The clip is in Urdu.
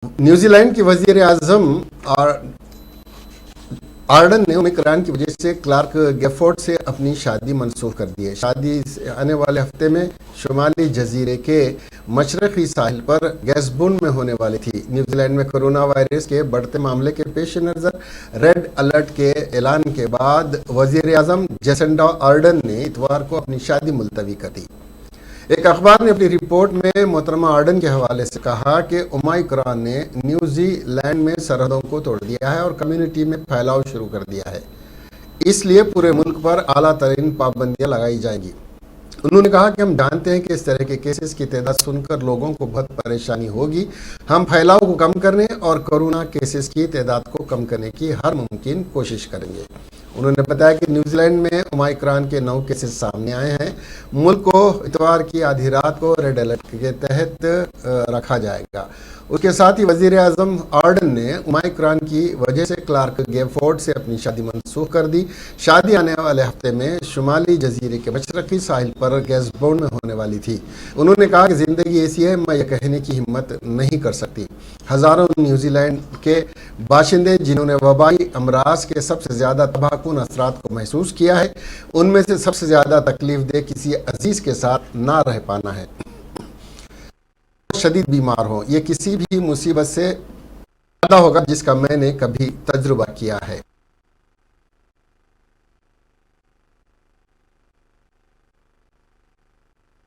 نیوزی لینڈ کی وزیر اعظم آرڈن نے اومیکران کی وجہ سے کلارک گیفورڈ سے اپنی شادی منسوخ کر دی ہے۔ شادی آنے والے ہفتے میں شمالی جزیرے کے مشرقی ساحل پر گیسبون میں ہونے والی تھی۔ نیوزی لینڈ میں کورونا وائرس کے بڑھتے معاملے کے پیش نظر ریڈ الرٹ کے اعلان کے بعد وزیر اعظم جیسنڈا آرڈن نے اتوار کو اپنی شادی ملتوی کر دی۔ ایک اخبار نے اپنی رپورٹ میں محترمہ آرڈن کے حوالے سے کہا کہ اومیکران نے نیوزی لینڈ میں سرحدوں کو توڑ دیا ہے اور کمیونٹی میں پھیلاؤ شروع کر دیا ہے، اس لیے پورے ملک پر اعلیٰ ترین پابندیاں لگائی جائیں گی۔ انہوں نے کہا کہ ہم جانتے ہیں کہ اس طرح کے کیسز کی تعداد سن کر لوگوں کو بہت پریشانی ہوگی۔ ہم پھیلاؤ کو کم کرنے اور کورونا کیسز کی تعداد کو کم کرنے کی ہر ممکن کوشش کریں گے۔ انہوں نے بتایا کہ نیوزی لینڈ میں اومیکران کے 9 کیسز سامنے آئے ہیں۔ ملک کو اتوار کی آدھی رات کو ریڈ الرٹ کے تحت رکھا جائے گا۔ اس کے ساتھ ہی وزیر اعظم آرڈن نے اومیکران کی وجہ سے کلارک گیفورڈ سے اپنی شادی منسوخ کر دی۔ شادی آنے والے ہفتے میں شمالی جزیرے کے مشرقی ساحل پر گیسبون میں ہونے والی تھی۔ انہوں نے کہا کہ زندگی ایسی ہے، میں یہ کہنے کی ہمت نہیں کر سکتی۔ ہزاروں نیوزی لینڈ کے باشندے جنہوں نے وبائی امراض کے سب سے زیادہ تباہ کن اثرات کو محسوس کیا ہے، ان میں سے سب سے زیادہ تکلیف دہ کسی عزیز کے ساتھ نہ رہ پانا ہے، شدید بیمار ہو۔ یہ کسی بھی مصیبت سے زیادہ ہوگا جس کا میں نے کبھی تجربہ کیا ہے۔